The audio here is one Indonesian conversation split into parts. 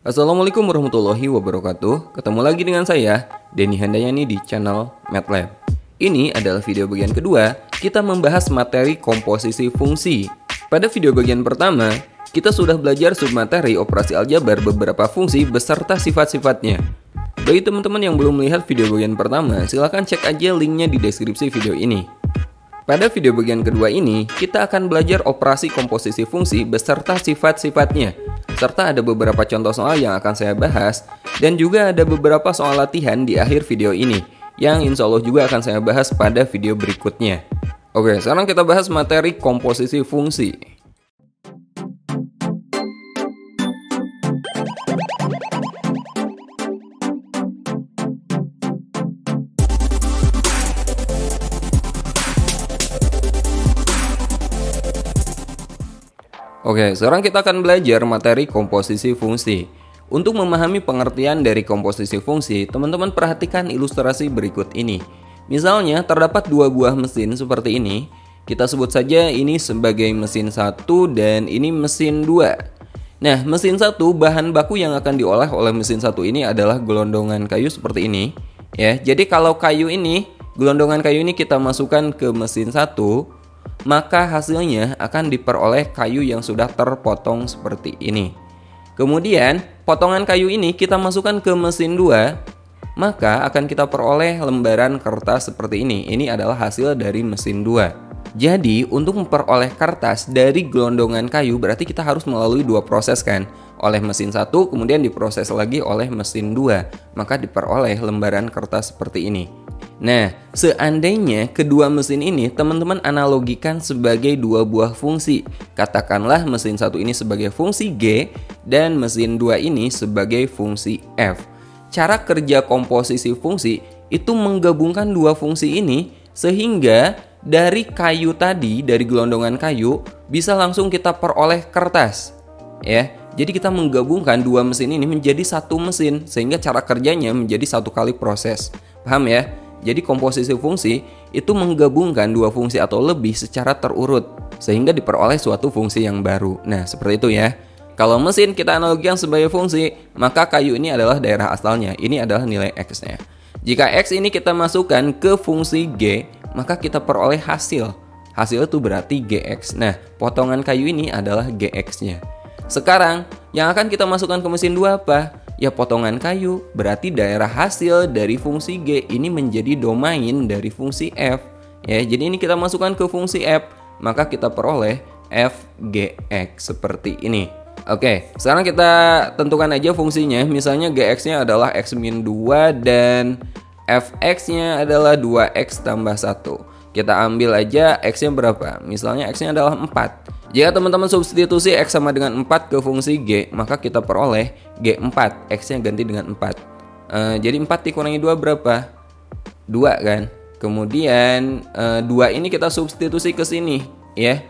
Assalamualaikum warahmatullahi wabarakatuh. Ketemu lagi dengan saya, Denny Handayani di channel MATLAB. Ini adalah video bagian kedua, kita membahas materi komposisi fungsi. Pada video bagian pertama, kita sudah belajar submateri operasi aljabar beberapa fungsi beserta sifat-sifatnya. Bagi teman-teman yang belum melihat video bagian pertama, silahkan cek aja linknya di deskripsi video ini. Pada video bagian kedua ini, kita akan belajar operasi komposisi fungsi beserta sifat-sifatnya, serta ada beberapa contoh soal yang akan saya bahas, dan juga ada beberapa soal latihan di akhir video ini, yang insya Allah juga akan saya bahas pada video berikutnya. Oke, sekarang kita bahas materi komposisi fungsi. Oke, sekarang kita akan belajar materi komposisi fungsi. Untuk memahami pengertian dari komposisi fungsi, teman-teman perhatikan ilustrasi berikut ini. Misalnya, terdapat dua buah mesin seperti ini. Kita sebut saja ini sebagai mesin 1 dan ini mesin 2. Nah, mesin 1, bahan baku yang akan diolah oleh mesin 1 ini adalah gelondongan kayu seperti ini. Ya, jadi kalau gelondongan kayu ini kita masukkan ke mesin 1, maka hasilnya akan diperoleh kayu yang sudah terpotong seperti ini. Kemudian potongan kayu ini kita masukkan ke mesin 2, maka akan kita peroleh lembaran kertas seperti ini. Ini adalah hasil dari mesin 2. Jadi untuk memperoleh kertas dari gelondongan kayu berarti kita harus melalui dua proses kan. Oleh mesin 1 kemudian diproses lagi oleh mesin 2, maka diperoleh lembaran kertas seperti ini. Nah, seandainya kedua mesin ini teman-teman analogikan sebagai dua buah fungsi. Katakanlah mesin 1 ini sebagai fungsi G dan mesin 2 ini sebagai fungsi F. Cara kerja komposisi fungsi itu menggabungkan dua fungsi ini sehingga dari kayu tadi, dari gelondongan kayu bisa langsung kita peroleh kertas. Ya, jadi kita menggabungkan dua mesin ini menjadi satu mesin sehingga cara kerjanya menjadi satu kali proses. Paham ya? Jadi komposisi fungsi itu menggabungkan dua fungsi atau lebih secara terurut sehingga diperoleh suatu fungsi yang baru. Nah, seperti itu ya. Kalau mesin kita analogikan sebagai fungsi, maka kayu ini adalah daerah asalnya. Ini adalah nilai X-nya. Jika X ini kita masukkan ke fungsi G, maka kita peroleh hasil. Hasil itu berarti GX. Nah, potongan kayu ini adalah GX-nya. Sekarang, yang akan kita masukkan ke mesin 2 apa? Ya potongan kayu, berarti daerah hasil dari fungsi G ini menjadi domain dari fungsi F. Ya, jadi ini kita masukkan ke fungsi F, maka kita peroleh FGX seperti ini. Oke, sekarang kita tentukan aja fungsinya. Misalnya GX-nya adalah X-2 dan Fx-nya adalah 2x tambah 1. Kita ambil aja X-nya berapa? Misalnya X-nya adalah 4. Jika teman-teman substitusi X sama dengan 4 ke fungsi G, maka kita peroleh G4. X-nya ganti dengan 4. Jadi 4 dikurangi 2 berapa? 2 kan? Kemudian 2 ini kita substitusi ke sini ya.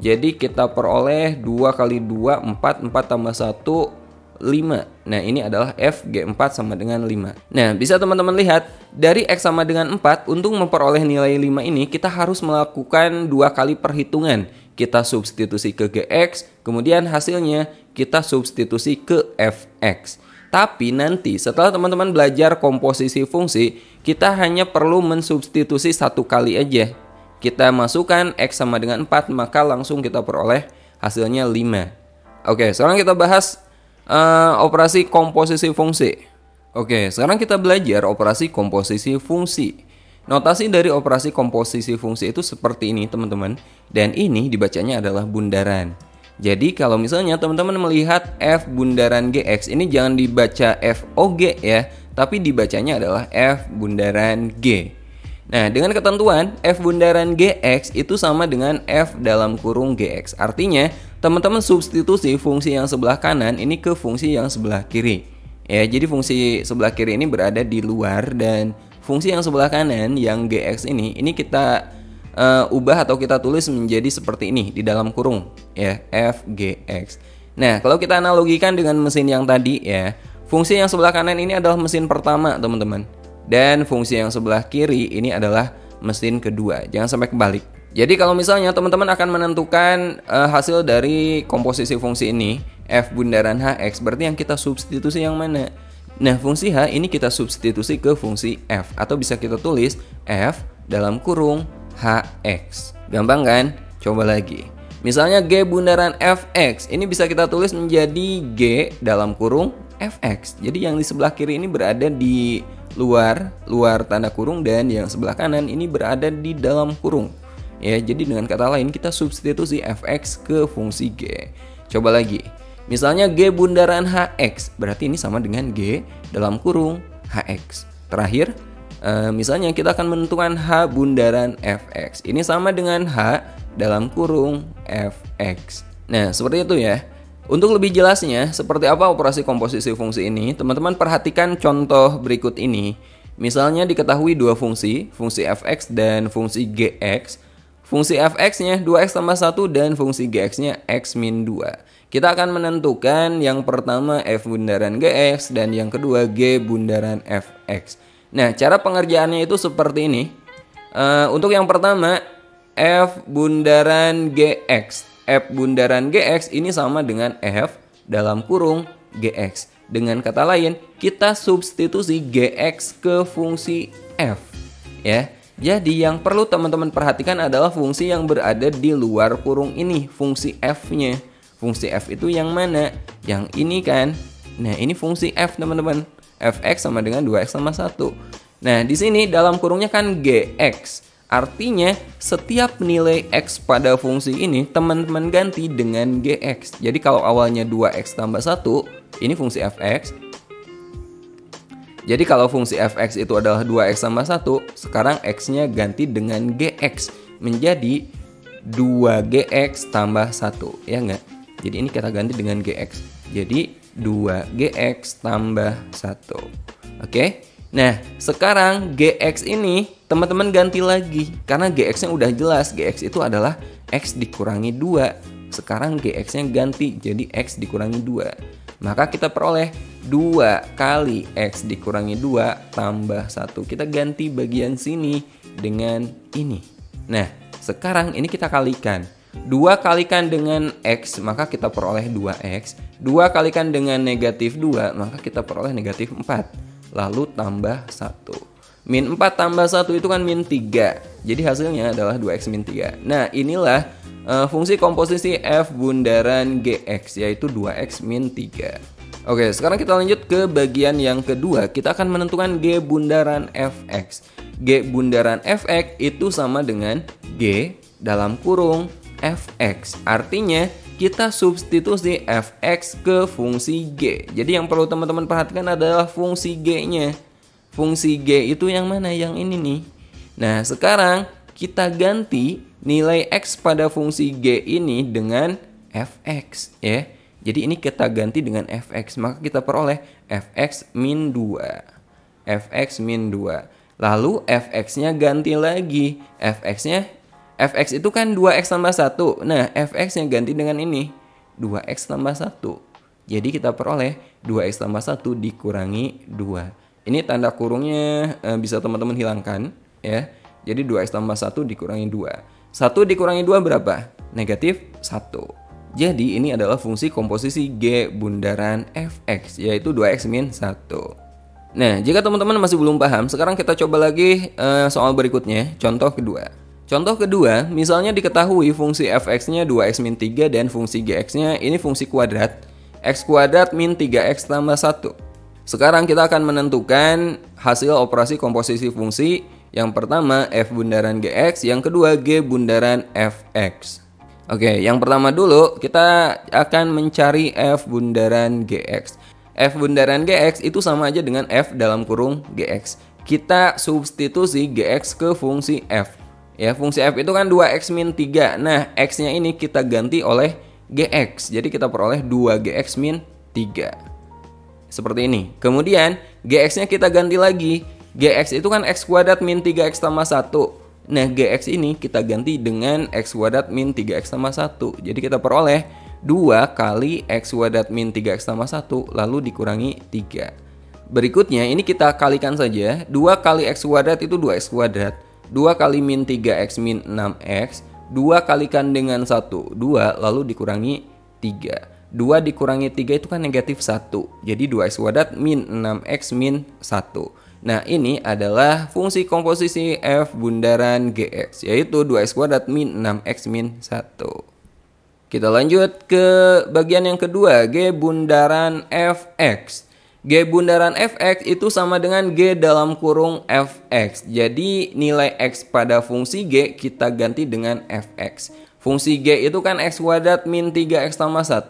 Jadi kita peroleh 2 kali 2, 4. 4 tambah 1, 5. Nah, ini adalah F G4 sama dengan 5. Nah, bisa teman-teman lihat dari X sama dengan 4, untuk memperoleh nilai 5 ini kita harus melakukan 2 kali perhitungan. Kita substitusi ke GX, kemudian hasilnya kita substitusi ke Fx. Tapi nanti setelah teman-teman belajar komposisi fungsi, kita hanya perlu mensubstitusi satu kali aja. Kita masukkan X sama dengan 4, maka langsung kita peroleh hasilnya 5. Oke, sekarang kita bahas operasi komposisi fungsi. Oke, sekarang kita belajar operasi komposisi fungsi. Notasi dari operasi komposisi fungsi itu seperti ini teman-teman. Dan ini dibacanya adalah bundaran. Jadi kalau misalnya teman-teman melihat F bundaran GX, ini jangan dibaca FOG ya, tapi dibacanya adalah F bundaran G. Nah, dengan ketentuan F bundaran GX itu sama dengan F dalam kurung GX. Artinya teman-teman substitusi fungsi yang sebelah kanan ini ke fungsi yang sebelah kiri. Ya, jadi fungsi sebelah kiri ini berada di luar dan fungsi yang sebelah kanan yang GX ini kita ubah atau kita tulis menjadi seperti ini di dalam kurung ya, FGX. Nah, kalau kita analogikan dengan mesin yang tadi ya, fungsi yang sebelah kanan ini adalah mesin pertama teman-teman, dan fungsi yang sebelah kiri ini adalah mesin kedua. Jangan sampai kebalik. Jadi kalau misalnya teman-teman akan menentukan hasil dari komposisi fungsi ini, f bundaran hx, berarti yang kita substitusi yang mana? Nah, fungsi h ini kita substitusi ke fungsi f, atau bisa kita tulis f dalam kurung hx. Gampang kan? Coba lagi. Misalnya g bundaran fx, ini bisa kita tulis menjadi g dalam kurung fx. Jadi yang di sebelah kiri ini berada di luar tanda kurung, dan yang sebelah kanan ini berada di dalam kurung. Ya, jadi dengan kata lain kita substitusi fx ke fungsi g. Coba lagi. Misalnya g bundaran hx, berarti ini sama dengan g dalam kurung hx. Terakhir, misalnya kita akan menentukan h bundaran fx. Ini sama dengan h dalam kurung fx. Nah, seperti itu ya. Untuk lebih jelasnya, seperti apa operasi komposisi fungsi ini, teman-teman perhatikan contoh berikut ini. Misalnya diketahui dua fungsi fx dan fungsi gx. Fungsi fx-nya 2x tambah 1 dan fungsi gx-nya x min 2. Kita akan menentukan yang pertama f bundaran gx dan yang kedua g bundaran fx. Nah, cara pengerjaannya itu seperti ini. Untuk yang pertama, f bundaran gx. F bundaran gx ini sama dengan f dalam kurung gx. Dengan kata lain, kita substitusi gx ke fungsi f. Ya. Jadi yang perlu teman-teman perhatikan adalah fungsi yang berada di luar kurung ini, fungsi f-nya. Fungsi f itu yang mana? Yang ini kan? Nah, ini fungsi f, teman-teman. Fx sama dengan 2x tambah 1. Nah, di sini dalam kurungnya kan gx. Artinya setiap nilai x pada fungsi ini teman-teman ganti dengan gx. Jadi kalau awalnya 2x tambah 1, ini fungsi fx. Jadi kalau fungsi fx itu adalah 2x tambah 1, sekarang x-nya ganti dengan gx menjadi 2gx tambah 1, ya enggak? Jadi ini kita ganti dengan gx. Jadi 2gx tambah 1. Oke? Nah, sekarang gx ini teman-teman ganti lagi. Karena gx-nya udah jelas, gx itu adalah x dikurangi 2. Sekarang gx-nya ganti jadi x dikurangi 2. Maka kita peroleh 2 kali x dikurangi 2 tambah 1. Kita ganti bagian sini dengan ini. Nah, sekarang ini kita kalikan. 2 kalikan dengan x, maka kita peroleh 2x. 2 kalikan dengan negatif 2, maka kita peroleh negatif 4. Lalu tambah 1. Min 4 tambah 1 itu kan min 3. Jadi hasilnya adalah 2x min 3. Nah, inilah fungsi komposisi f bundaran gx, yaitu 2x min 3. Oke, sekarang kita lanjut ke bagian yang kedua. Kita akan menentukan g bundaran fx. G bundaran fx itu sama dengan g dalam kurung fx. Artinya kita substitusi fx ke fungsi g. Jadi yang perlu teman-teman perhatikan adalah fungsi g-nya. Fungsi g itu yang mana? Yang ini nih. Nah, sekarang kita ganti nilai x pada fungsi g ini dengan fx, ya. Jadi ini kita ganti dengan fx, maka kita peroleh fx min 2. Fx min 2. Lalu fx-nya ganti lagi. Fx itu kan 2x tambah 1. Nah, fx-nya ganti dengan ini, 2x tambah 1. Jadi kita peroleh 2x tambah 1 dikurangi 2. Ini tanda kurungnya bisa teman-teman hilangkan, ya. Jadi 2x tambah 1 dikurangi 2. 1 dikurangi 2 berapa? Negatif 1. Jadi ini adalah fungsi komposisi g bundaran fx, yaitu 2x min 1. Nah, jika teman-teman masih belum paham, sekarang kita coba lagi soal berikutnya, contoh kedua. Contoh kedua, misalnya diketahui fungsi fx-nya 2x min 3 dan fungsi gx-nya ini fungsi kuadrat, x kuadrat min 3x tambah 1. Sekarang kita akan menentukan hasil operasi komposisi fungsi. Yang pertama f bundaran gx, yang kedua g bundaran fx. Oke, yang pertama dulu kita akan mencari f bundaran gx. F bundaran gx itu sama aja dengan f dalam kurung gx. Kita substitusi gx ke fungsi f. Ya, fungsi f itu kan 2x min 3. Nah, x-nya ini kita ganti oleh gx. Jadi kita peroleh 2gx min 3. Seperti ini. Kemudian gx-nya kita ganti lagi. Gx itu kan x kuadrat min 3x tambah 1. Nah, gx ini kita ganti dengan x kuadrat min 3x tambah 1. Jadi kita peroleh 2 kali x kuadrat min 3x tambah 1 lalu dikurangi 3. Berikutnya ini kita kalikan saja. 2 kali x kuadrat itu 2x kuadrat. 2 kali min 3x min 6x, 2 kalikan dengan 1, 2 lalu dikurangi 3. 2 dikurangi 3 itu kan negatif 1. Jadi 2x kuadrat min 6x min 1. Nah, ini adalah fungsi komposisi f bundaran gx, yaitu 2x kuadrat min 6x min 1. Kita lanjut ke bagian yang kedua, g bundaran fx. G bundaran fx itu sama dengan g dalam kurung fx. Jadi nilai x pada fungsi g kita ganti dengan fx. Fungsi g itu kan x kuadrat min 3x tambah 1.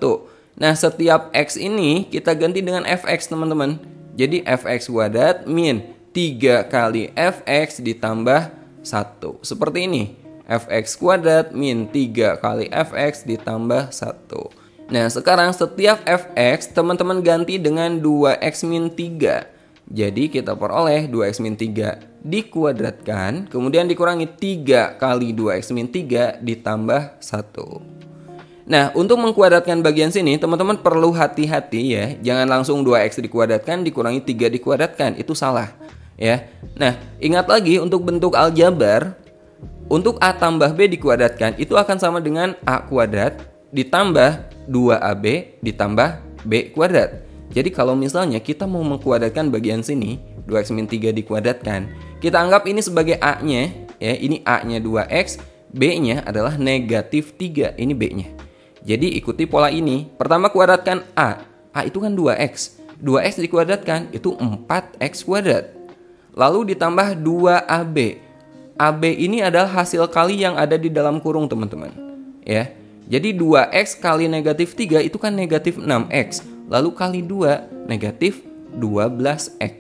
Nah, setiap x ini kita ganti dengan fx, teman-teman. Jadi fx kuadrat min 3 kali fx ditambah 1. Seperti ini. Fx kuadrat min 3 kali fx ditambah 1. Nah, sekarang setiap fx teman-teman ganti dengan 2x min 3. Jadi kita peroleh 2x min 3 dikuadratkan, kemudian dikurangi 3 kali 2x min 3 ditambah 1. Nah, untuk mengkuadratkan bagian sini, teman-teman perlu hati-hati ya. Jangan langsung 2x dikuadratkan, dikurangi 3 dikuadratkan. Itu salah. Ya. Nah, ingat lagi untuk bentuk aljabar, untuk A tambah B dikuadratkan, itu akan sama dengan A kuadrat ditambah 2AB ditambah B kuadrat. Jadi kalau misalnya kita mau mengkuadratkan bagian sini, 2x min 3 dikuadratkan, kita anggap ini sebagai A-nya. Ya, ini A-nya 2x, B-nya adalah negatif 3. Ini B-nya. Jadi ikuti pola ini. Pertama kuadratkan A. A itu kan 2x. 2x dikuadratkan itu 4x kuadrat. Lalu ditambah 2AB. AB ini adalah hasil kali yang ada di dalam kurung, teman-teman. Ya. Jadi 2x kali negatif 3 itu kan negatif 6x. Lalu kali 2 negatif 12x.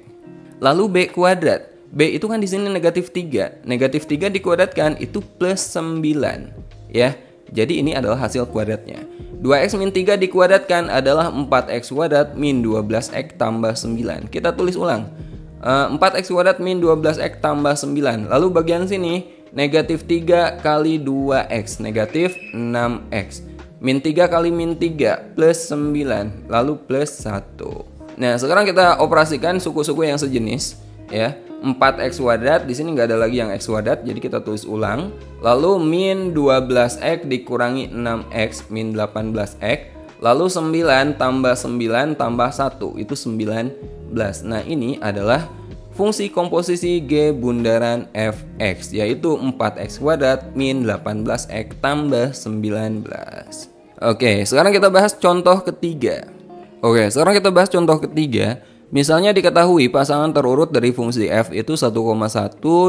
Lalu B kuadrat. B itu kan di sini negatif 3. Negatif 3 dikuadratkan itu plus 9. Ya. Jadi ini adalah hasil kuadratnya. 2x min 3 dikuadratkan adalah 4x kuadrat min 12x tambah 9. Kita tulis ulang. 4x kuadrat min 12x tambah 9. Lalu bagian sini negatif 3 kali 2x negatif 6x. Min 3 kali min 3 plus 9. Lalu plus 1. Nah, sekarang kita operasikan suku-suku yang sejenis. Ya, 4x kuadrat, di sini nggak ada lagi yang x kuadrat, jadi kita tulis ulang. Lalu min 12x dikurangi 6x min 18x. Lalu 9 tambah 9 tambah 1, itu 19. Nah, ini adalah fungsi komposisi G bundaran fx, yaitu 4x kuadrat min 18x tambah 19. Oke, sekarang kita bahas contoh ketiga. Misalnya diketahui pasangan terurut dari fungsi f itu 1,1,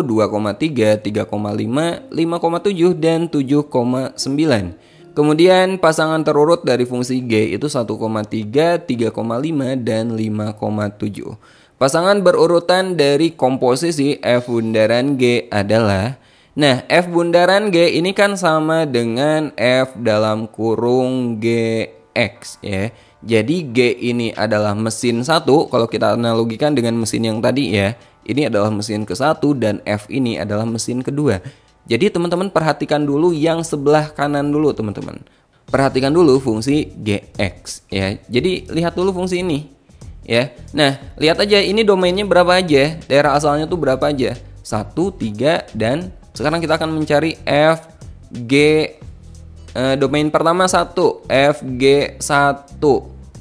2,3, 3,5, 5,7, dan 7,9. Kemudian pasangan terurut dari fungsi g itu 1,3, 3,5, dan 5,7. Pasangan berurutan dari komposisi f bundaran g adalah, nah, f bundaran g ini kan sama dengan f dalam kurung gx ya. Jadi G ini adalah mesin 1, kalau kita analogikan dengan mesin yang tadi ya. Ini adalah mesin ke-1 dan F ini adalah mesin kedua. Jadi teman-teman perhatikan dulu yang sebelah kanan dulu, teman-teman. Perhatikan dulu fungsi Gx ya. Jadi lihat dulu fungsi ini ya. Nah, lihat aja ini domainnya berapa aja, daerah asalnya tuh berapa aja. 1, 3, dan sekarang kita akan mencari F, G, domain pertama 1, FG1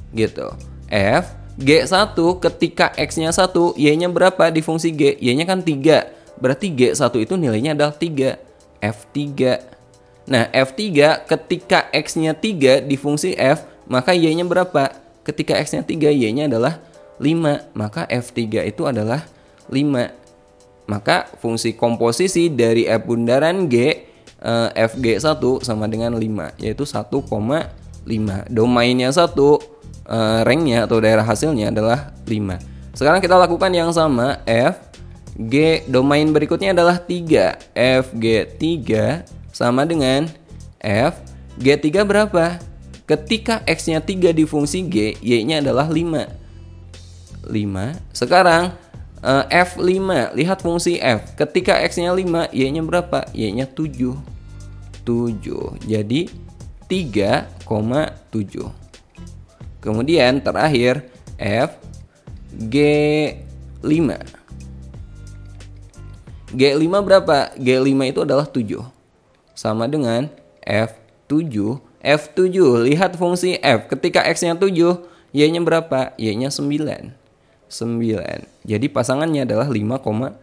gitu. FG1 ketika X-nya 1, Y-nya berapa di fungsi G? Y-nya kan 3. Berarti G1 itu nilainya adalah 3. F3. Nah, F3 ketika X-nya 3 di fungsi F, maka Y-nya berapa? Ketika X-nya 3, Y-nya adalah 5. Maka F3 itu adalah 5. Maka fungsi komposisi dari F bundaran G FG1 sama dengan 5, yaitu 1,5. Domainnya 1, ranknya atau daerah hasilnya adalah 5. Sekarang kita lakukan yang sama. FG domain berikutnya adalah 3. FG3 sama dengan FG3 berapa? Ketika X-nya 3 di fungsi G, Y-nya adalah 5. Sekarang F5, lihat fungsi F. Ketika X-nya 5, Y-nya berapa? Y-nya 7. Jadi 3,7. Kemudian terakhir F G5. G5 berapa? G5 itu adalah 7. Sama dengan F7. F7, lihat fungsi F. Ketika X-nya 7, Y-nya berapa? Y-nya 9. 9. Jadi pasangannya adalah 5,9.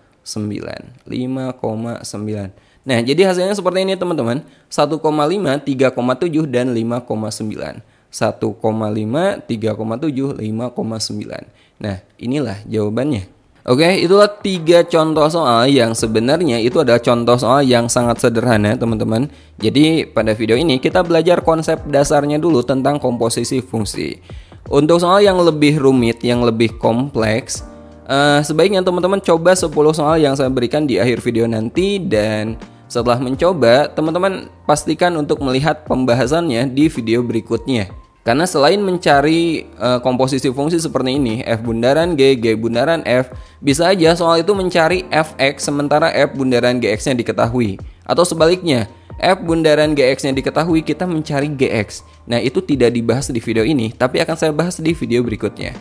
5,9. Nah, jadi hasilnya seperti ini teman-teman. 1,5, 3,7, dan 5,9. 1,5, 3,7, 5,9. Nah, inilah jawabannya. Oke, itulah 3 contoh soal yang sebenarnya itu adalah contoh soal yang sangat sederhana, teman-teman. Jadi, pada video ini kita belajar konsep dasarnya dulu tentang komposisi fungsi. Untuk soal yang lebih rumit, yang lebih kompleks, sebaiknya teman-teman coba 10 soal yang saya berikan di akhir video nanti, dan setelah mencoba, teman-teman pastikan untuk melihat pembahasannya di video berikutnya. Karena selain mencari komposisi fungsi seperti ini, F bundaran G, G bundaran F, bisa aja soal itu mencari Fx sementara F bundaran Gx-nya diketahui. Atau sebaliknya, F bundaran Gx-nya diketahui, kita mencari Gx. Nah, itu tidak dibahas di video ini, tapi akan saya bahas di video berikutnya.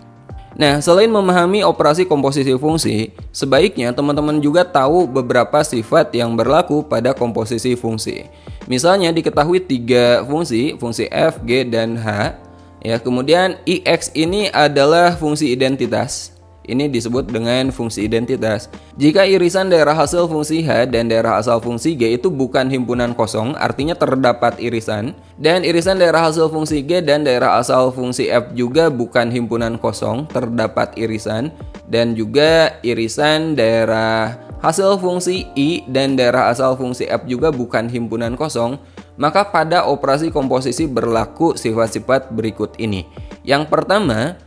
Nah, selain memahami operasi komposisi fungsi, sebaiknya teman-teman juga tahu beberapa sifat yang berlaku pada komposisi fungsi. Misalnya diketahui 3 fungsi f, g, dan h. Ya, kemudian ix ini adalah fungsi identitas. Ini disebut dengan fungsi identitas. Jika irisan daerah hasil fungsi h dan daerah asal fungsi g itu bukan himpunan kosong, artinya terdapat irisan. Dan irisan daerah hasil fungsi g dan daerah asal fungsi f juga bukan himpunan kosong, terdapat irisan. Dan juga irisan daerah hasil fungsi i dan daerah asal fungsi f juga bukan himpunan kosong, maka pada operasi komposisi berlaku sifat-sifat berikut ini. Yang pertama,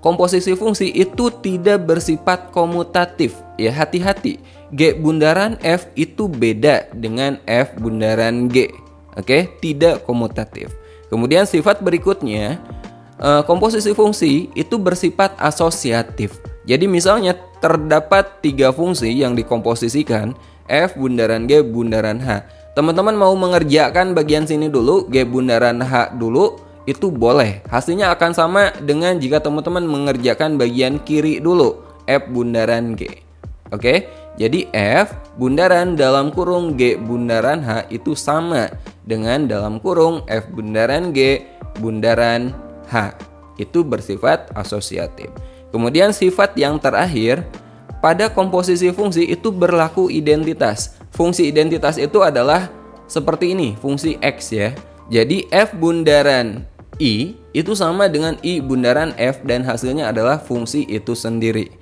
komposisi fungsi itu tidak bersifat komutatif. Ya, hati-hati. G bundaran F itu beda dengan F bundaran G. Oke, tidak komutatif. Kemudian sifat berikutnya, komposisi fungsi itu bersifat asosiatif. Jadi misalnya terdapat 3 fungsi yang dikomposisikan, F bundaran G bundaran H. Teman-teman mau mengerjakan bagian sini dulu, G bundaran H dulu, itu boleh. Hasilnya akan sama dengan jika teman-teman mengerjakan bagian kiri dulu, F bundaran G. Oke, jadi F bundaran dalam kurung G bundaran H itu sama dengan dalam kurung F bundaran G bundaran H. Itu bersifat asosiatif. Kemudian sifat yang terakhir, pada komposisi fungsi itu berlaku identitas. Fungsi identitas itu adalah seperti ini, fungsi X ya. Jadi F bundaran I itu sama dengan I bundaran F dan hasilnya adalah fungsi itu sendiri.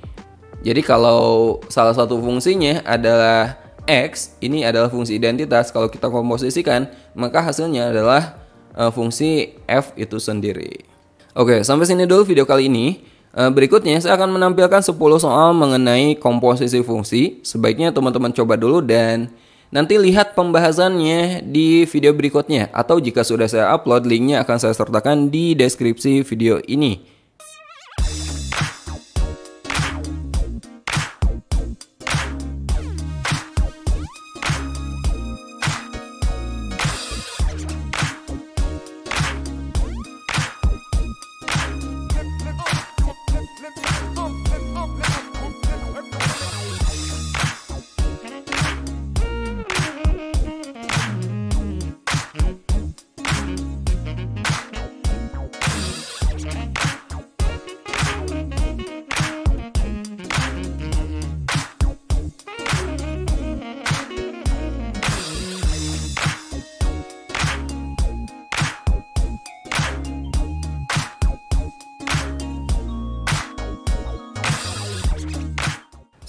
Jadi kalau salah satu fungsinya adalah X, ini adalah fungsi identitas. Kalau kita komposisikan, maka hasilnya adalah fungsi F itu sendiri. Oke, sampai sini dulu video kali ini. Berikutnya saya akan menampilkan 10 soal mengenai komposisi fungsi. Sebaiknya teman-teman coba dulu dan nanti lihat pembahasannya di video berikutnya. Atau jika sudah saya upload, linknya akan saya sertakan di deskripsi video ini.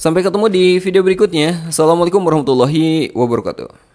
Sampai ketemu di video berikutnya. Assalamualaikum warahmatullahi wabarakatuh.